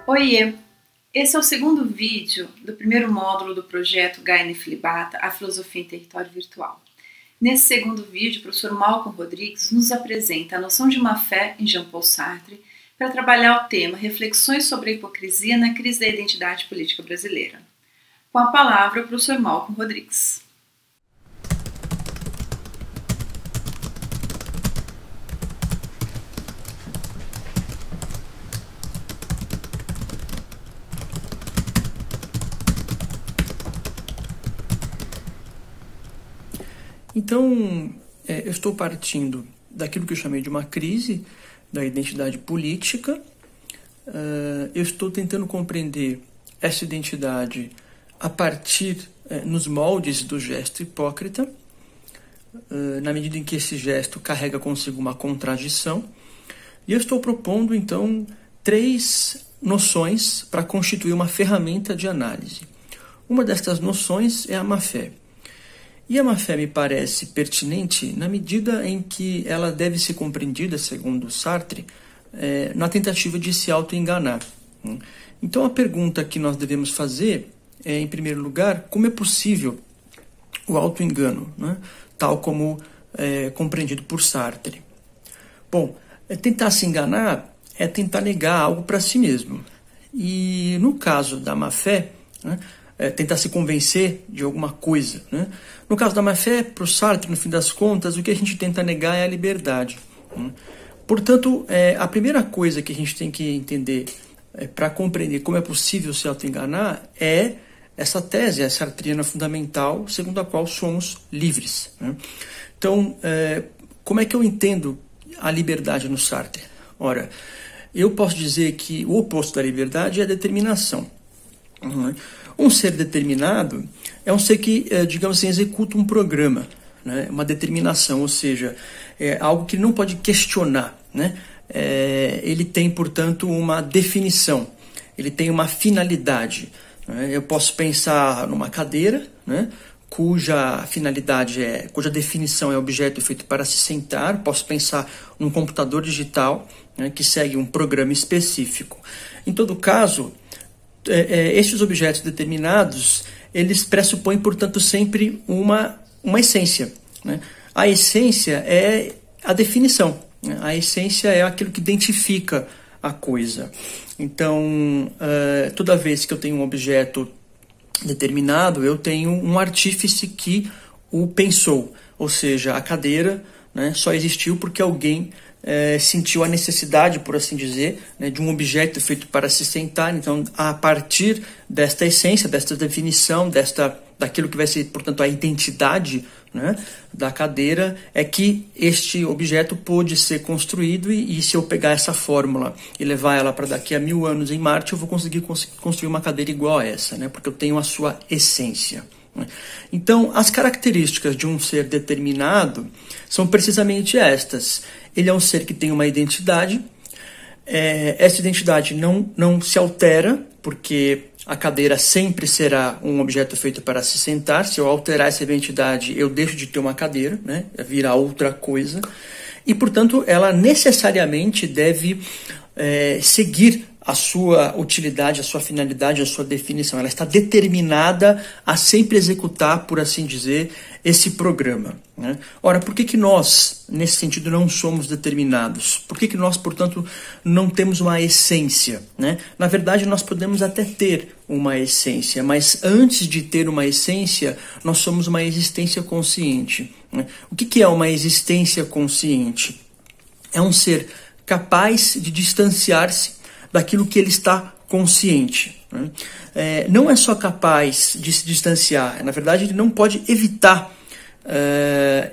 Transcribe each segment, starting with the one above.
Oiê! Esse é o segundo vídeo do primeiro módulo do projeto Gaia Nefilibata, a filosofia em território virtual. Nesse segundo vídeo, o professor Malcolm Rodrigues nos apresenta a noção de má-fé em Jean-Paul Sartre para trabalhar o tema Reflexões sobre a hipocrisia na crise da identidade política brasileira. Com a palavra, o professor Malcolm Rodrigues. Então, eu estou partindo daquilo que eu chamei de uma crise da identidade política. Eu estou tentando compreender essa identidade a partir, nos moldes do gesto hipócrita, na medida em que esse gesto carrega consigo uma contradição. E eu estou propondo, então, 3 noções para constituir uma ferramenta de análise. Uma destas noções é a má-fé. E a má-fé me parece pertinente na medida em que ela deve ser compreendida, segundo Sartre, na tentativa de se auto-enganar. Então a pergunta que nós devemos fazer é, em primeiro lugar, como é possível o auto-engano, né? Tal como compreendido por Sartre. Bom, tentar se enganar é tentar negar algo para si mesmo. E no caso da má-fé, né, tentar se convencer de alguma coisa, né? No caso da má-fé, para o Sartre, no fim das contas, o que a gente tenta negar é a liberdade. Portanto, a primeira coisa que a gente tem que entender para compreender como é possível se auto-enganar é essa tese, essa sartriana fundamental, segundo a qual somos livres. Então, como é que eu entendo a liberdade no Sartre? Ora, eu posso dizer que o oposto da liberdade é a determinação. Um ser determinado é um ser que, digamos assim, executa um programa, né? Uma determinação, ou seja, é algo que não pode questionar, né? Ele tem, portanto, uma definição, ele tem uma finalidade, né? Eu posso pensar numa cadeira, né? Cuja finalidade cuja definição é objeto feito para se sentar. Posso pensar num computador digital, né, que segue um programa específico. Em todo caso, esses objetos determinados, eles pressupõem, portanto, sempre uma essência, né? A essência é a definição, né? A essência é aquilo que identifica a coisa. Então, toda vez que eu tenho um objeto determinado, eu tenho um artífice que o pensou, ou seja, a cadeira, né, só existiu porque alguém sentiu a necessidade, por assim dizer, né, de um objeto feito para se sentar. Então, a partir desta essência, desta definição, daquilo que vai ser, portanto, a identidade, né, da cadeira, é que este objeto pôde ser construído e se eu pegar essa fórmula e levar ela para daqui a 1000 anos em Marte, eu vou conseguir construir uma cadeira igual a essa, né, porque eu tenho a sua essência. Então, as características de um ser determinado são precisamente estas. Ele é um ser que tem uma identidade. Essa identidade não se altera, porque a cadeira sempre será um objeto feito para se sentar. Se eu alterar essa identidade, eu deixo de ter uma cadeira, né? Virar outra coisa. E, portanto, ela necessariamente deve seguir a sua utilidade, a sua finalidade, a sua definição. Ela está determinada a sempre executar, por assim dizer, esse programa, né? Ora, por que nós, nesse sentido, não somos determinados? Por que nós, portanto, não temos uma essência, né? Na verdade, nós podemos até ter uma essência, mas antes de ter uma essência, nós somos uma existência consciente, né? O que é uma existência consciente? É um ser capaz de distanciar-se daquilo que ele está consciente, né? Não é só capaz de se distanciar, na verdade ele não pode evitar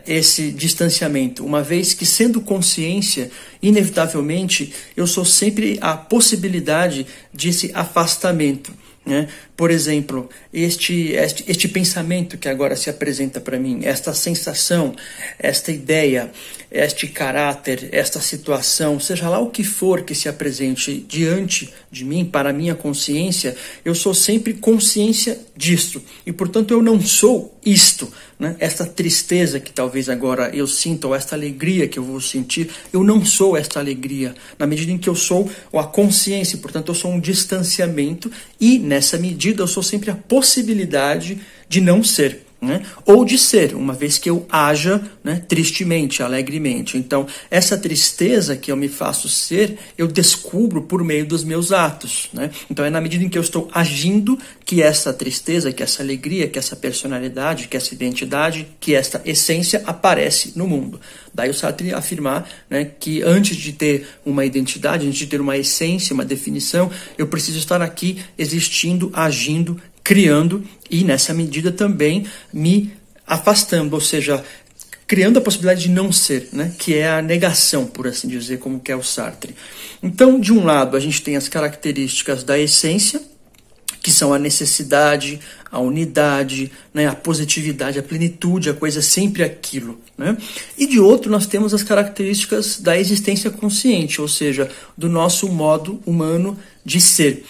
esse distanciamento, uma vez que, sendo consciência, inevitavelmente eu sou sempre a possibilidade desse afastamento, né? Por exemplo, este pensamento que agora se apresenta para mim, esta sensação, esta ideia, este caráter, esta situação, seja lá o que for que se apresente diante de mim, para a minha consciência, eu sou sempre consciência disto. E, portanto, eu não sou isto, né? Esta tristeza que talvez agora eu sinta, ou esta alegria que eu vou sentir, eu não sou esta alegria, na medida em que eu sou a consciência, portanto, eu sou um distanciamento e, nessa medida, eu sou sempre a possibilidade de não ser. Né? Ou de ser, uma vez que eu haja, né, tristemente, alegremente. Então, essa tristeza que eu me faço ser, eu descubro por meio dos meus atos. Né? Então, é na medida em que eu estou agindo que essa tristeza, que essa alegria, que essa personalidade, que essa identidade, que essa essência aparece no mundo. Daí o Sartre afirmar, né, que antes de ter uma identidade, antes de ter uma essência, uma definição, eu preciso estar aqui existindo, agindo, criando e, nessa medida, também me afastando, ou seja, criando a possibilidade de não ser, né? Que é a negação, por assim dizer, como que é o Sartre. Então, de um lado, a gente tem as características da essência, que são a necessidade, a unidade, né? A positividade, a plenitude, a coisa sempre aquilo. Né? E de outro, nós temos as características da existência consciente, ou seja, do nosso modo humano de ser,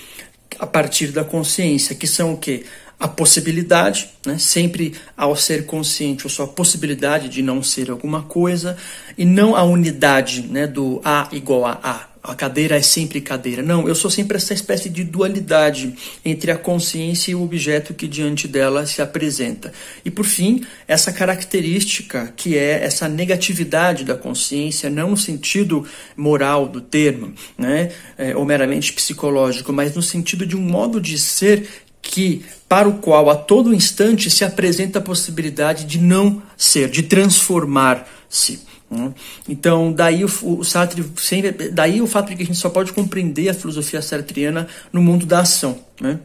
a partir da consciência, que são o quê? A possibilidade, né? Sempre ao ser consciente, ou só a possibilidade de não ser alguma coisa, e não a unidade, né, do A igual a A. A cadeira é sempre cadeira. Não, eu sou sempre essa espécie de dualidade entre a consciência e o objeto que diante dela se apresenta. E, por fim, essa característica que é essa negatividade da consciência, não no sentido moral do termo, né, ou meramente psicológico, mas no sentido de um modo de ser para o qual a todo instante se apresenta a possibilidade de não ser, de transformar-se. Então, daí o Sartre daí o fato de que a gente só pode compreender a filosofia sartriana no mundo da ação. Né?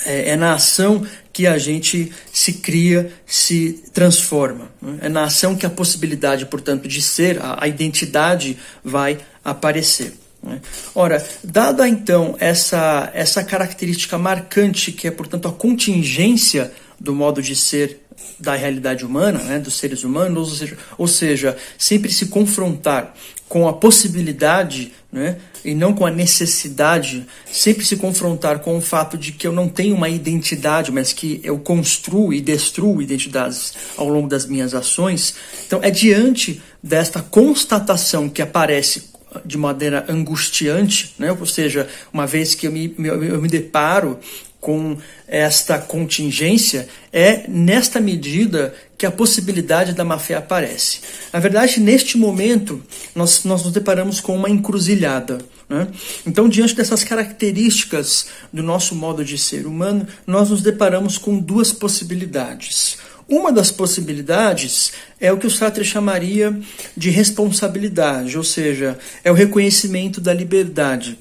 É na ação que a gente se cria, se transforma. Né? É na ação que a possibilidade, portanto, de ser, a identidade vai aparecer. Né? Ora, dada então essa característica marcante que é, portanto, a contingência do modo de ser da realidade humana, né, dos seres humanos, ou seja, sempre se confrontar com a possibilidade, né, e não com a necessidade, sempre se confrontar com o fato de que eu não tenho uma identidade, mas que eu construo e destruo identidades ao longo das minhas ações. Então, é diante desta constatação que aparece de maneira angustiante, né, ou seja, uma vez que eu me deparo com esta contingência, é nesta medida que a possibilidade da má-fé aparece. Na verdade, neste momento, nós nos deparamos com uma encruzilhada. Né? Então, diante dessas características do nosso modo de ser humano, nós nos deparamos com duas possibilidades. Uma das possibilidades é o que o Sartre chamaria de responsabilidade, ou seja, é o reconhecimento da liberdade.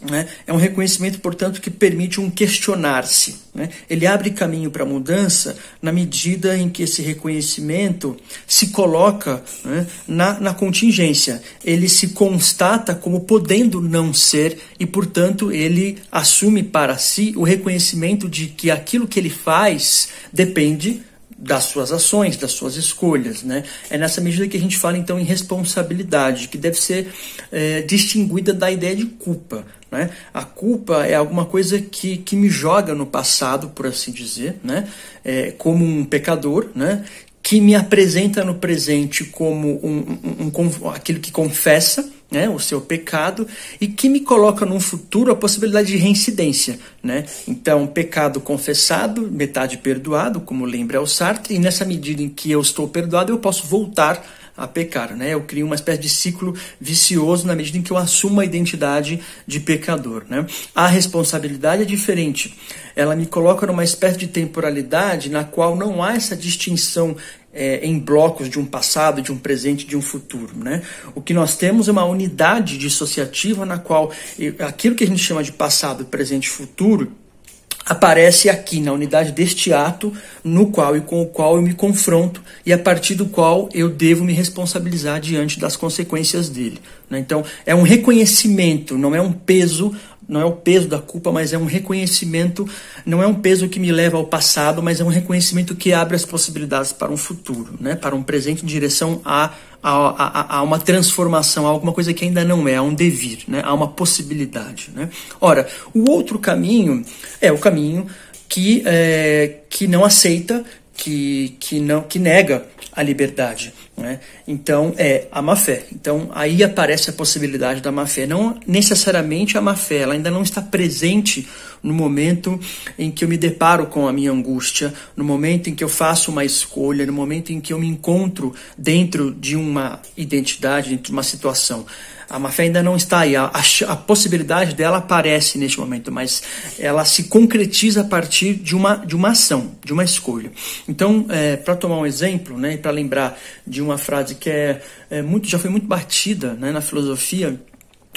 Né? É um reconhecimento, portanto, que permite um questionar-se. Né? Ele abre caminho para a mudança na medida em que esse reconhecimento se coloca, né, na contingência. Ele se constata como podendo não ser e, portanto, ele assume para si o reconhecimento de que aquilo que ele faz depende das suas ações, das suas escolhas. Né? É nessa medida que a gente fala, então, em responsabilidade, que deve ser distinguida da ideia de culpa. Né? A culpa é alguma coisa que me joga no passado, por assim dizer, né? Como um pecador, né? Que me apresenta no presente como aquilo que confessa, né, o seu pecado, e que me coloca num futuro a possibilidade de reincidência. Né? Então, pecado confessado, metade perdoado, como lembra o Sartre, e nessa medida em que eu estou perdoado, eu posso voltar a pecar. Né? Eu crio uma espécie de ciclo vicioso na medida em que eu assumo a identidade de pecador. Né? A responsabilidade é diferente. Ela me coloca numa espécie de temporalidade na qual não há essa distinção em blocos de um passado, de um presente, de um futuro. Né? O que nós temos é uma unidade dissociativa na qual aquilo que a gente chama de passado, presente e futuro aparece aqui, na unidade deste ato, no qual e com o qual eu me confronto e a partir do qual eu devo me responsabilizar diante das consequências dele. Né? Então, é um reconhecimento, não é um peso, não é o peso da culpa, mas é um reconhecimento, não é um peso que me leva ao passado, mas é um reconhecimento que abre as possibilidades para um futuro, né? Para um presente em direção a uma transformação, a alguma coisa que ainda não é, a um devir, né? A uma possibilidade. Né? Ora, o outro caminho é o caminho que não aceita, que nega a liberdade. né? Então, é a má-fé. Então, aí aparece a possibilidade da má-fé. Não necessariamente a má-fé, ela ainda não está presente no momento em que eu me deparo com a minha angústia, no momento em que eu faço uma escolha, no momento em que eu me encontro dentro de uma identidade, dentro de uma situação. A má-fé ainda não está aí, a possibilidade dela aparece neste momento, mas ela se concretiza a partir de uma ação, de uma escolha. Então, para tomar um exemplo, né, e para lembrar de uma frase que já foi muito batida, né, na filosofia,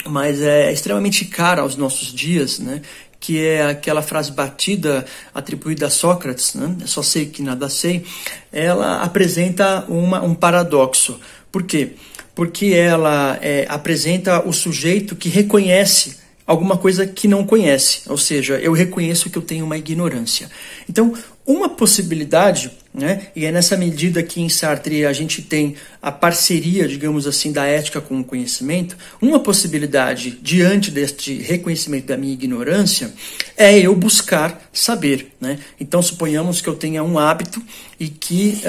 mas é extremamente cara aos nossos dias, né, que é aquela frase batida atribuída a Sócrates, né, só sei que nada sei, ela apresenta um paradoxo. Por quê? Porque ela apresenta o sujeito que reconhece alguma coisa que não conhece, ou seja, eu reconheço que eu tenho uma ignorância. Então, uma possibilidade, né, e é nessa medida que em Sartre a gente tem a parceria, digamos assim, da ética com o conhecimento, uma possibilidade diante deste reconhecimento da minha ignorância é eu buscar saber, né? Então, suponhamos que eu tenha um hábito e que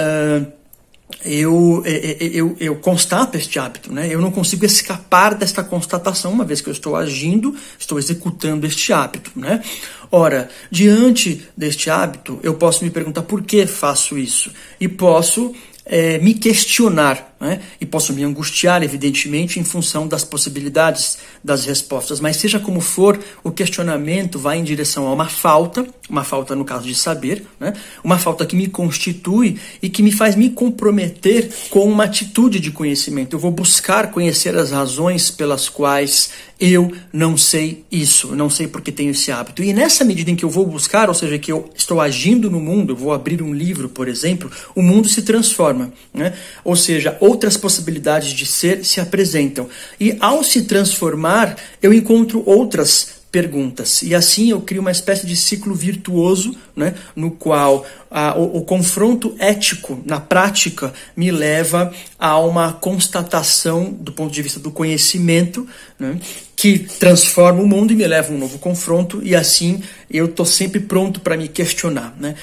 eu constato este hábito, né? Eu não consigo escapar desta constatação, uma vez que eu estou agindo, estou executando este hábito, né? Ora, diante deste hábito, eu posso me perguntar por que faço isso, e posso me questionar, né? E posso me angustiar, evidentemente, em função das possibilidades das respostas. Mas seja como for, o questionamento vai em direção a uma falta no caso de saber, né? Uma falta que me constitui e que me faz me comprometer com uma atitude de conhecimento. Eu vou buscar conhecer as razões pelas quais eu não sei isso, não sei porque tenho esse hábito. E nessa medida em que eu vou buscar, ou seja, que eu estou agindo no mundo, eu vou abrir um livro, por exemplo, o mundo se transforma, né? Ou seja, outras possibilidades de ser se apresentam. E ao se transformar, eu encontro outras perguntas. E assim eu crio uma espécie de ciclo virtuoso, né, no qual o confronto ético na prática me leva a uma constatação do ponto de vista do conhecimento, né, que transforma o mundo e me leva a um novo confronto, e assim eu estou sempre pronto para me questionar, né?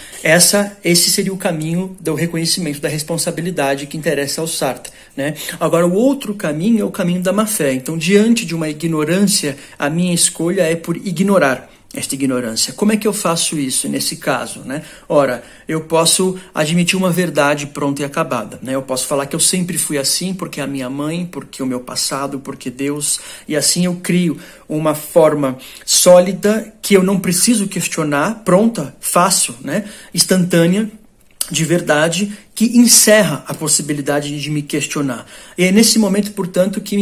Esse seria o caminho do reconhecimento da responsabilidade que interessa ao Sartre, né? Agora, o outro caminho é o caminho da má-fé. Então, diante de uma ignorância, a minha escolha é por ignorar esta ignorância. Como é que eu faço isso nesse caso, né? Ora, eu posso admitir uma verdade pronta e acabada, né? Eu posso falar que eu sempre fui assim porque a minha mãe, porque o meu passado, porque Deus, e assim eu crio uma forma sólida que eu não preciso questionar, pronta, fácil, né? Instantânea, de verdade, que encerra a possibilidade de me questionar. E é nesse momento, portanto, que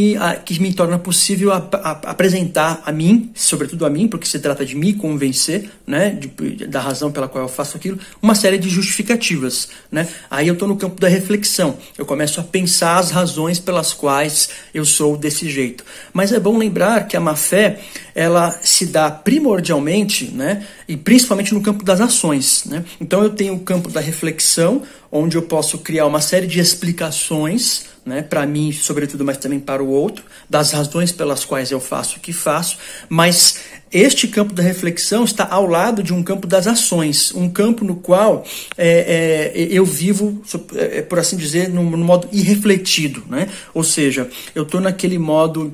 me torna possível apresentar a mim, sobretudo a mim, porque se trata de me convencer, né, da razão pela qual eu faço aquilo, uma série de justificativas, né? Aí eu estou no campo da reflexão, eu começo a pensar as razões pelas quais eu sou desse jeito. Mas é bom lembrar que a má-fé, ela se dá primordialmente, né, e principalmente no campo das ações, né? Então eu tenho o campo da reflexão, onde eu posso criar uma série de explicações, né, para mim, sobretudo, mas também para o outro, das razões pelas quais eu faço o que faço, mas este campo da reflexão está ao lado de um campo das ações, um campo no qual eu vivo, por assim dizer, num modo irrefletido, né? Ou seja, eu estou naquele modo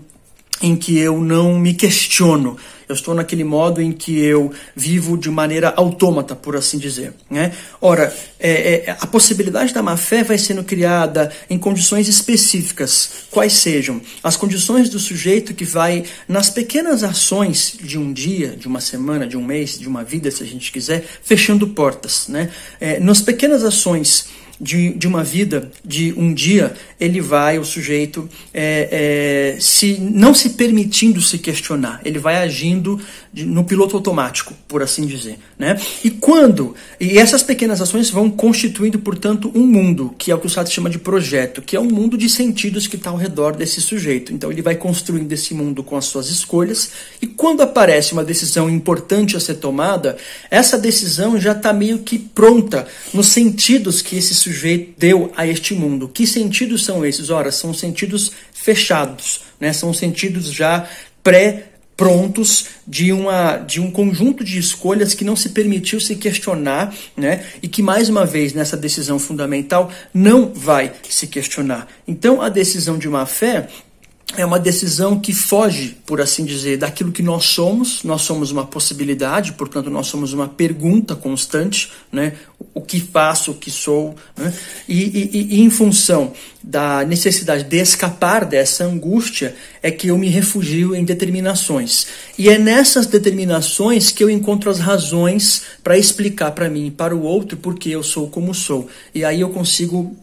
em que eu não me questiono, eu estou naquele modo em que eu vivo de maneira autômata, por assim dizer, né? Ora, a possibilidade da má-fé vai sendo criada em condições específicas, quais sejam as condições do sujeito que vai, nas pequenas ações de um dia, de uma semana, de um mês, de uma vida, se a gente quiser, fechando portas, né? Nas pequenas ações de uma vida, de um dia, o sujeito, não se permitindo se questionar, ele vai agindo no piloto automático, por assim dizer, né? E essas pequenas ações vão constituindo, portanto, um mundo, que é o que o Sartre chama de projeto, que é um mundo de sentidos que está ao redor desse sujeito. Então ele vai construindo esse mundo com as suas escolhas, e quando aparece uma decisão importante a ser tomada, essa decisão já está meio que pronta nos sentidos que esse sujeito deu a este mundo. Que sentidos são esses? Ora, são sentidos fechados, né? São sentidos já prontos de um conjunto de escolhas que não se permitiu se questionar, né? E que, mais uma vez, nessa decisão fundamental, não vai se questionar. Então, a decisão de má fé é uma decisão que foge, por assim dizer, daquilo que nós somos. Nós somos uma possibilidade, portanto, nós somos uma pergunta constante, né? O que faço, o que sou, né? E em função da necessidade de escapar dessa angústia é que eu me refugio em determinações. E é nessas determinações que eu encontro as razões para explicar para mim e para o outro por que eu sou como sou. E aí eu consigo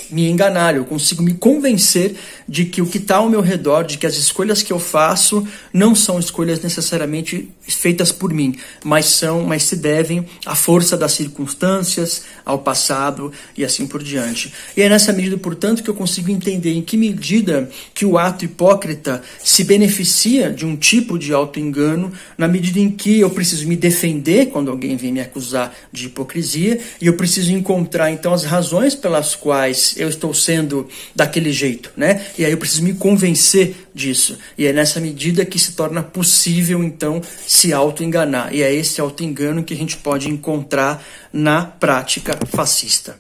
me enganar, eu consigo me convencer de que o que está ao meu redor, de que as escolhas que eu faço não são escolhas necessariamente feitas por mim, mas se devem à força das circunstâncias, ao passado e assim por diante. E é nessa medida, portanto, que eu consigo entender em que medida que o ato hipócrita se beneficia de um tipo de auto-engano, na medida em que eu preciso me defender quando alguém vem me acusar de hipocrisia, e eu preciso encontrar, então, as razões pelas quais eu estou sendo daquele jeito, né? E aí eu preciso me convencer disso. E é nessa medida que se torna possível, então, se auto-enganar. E é esse auto-engano que a gente pode encontrar na prática fascista.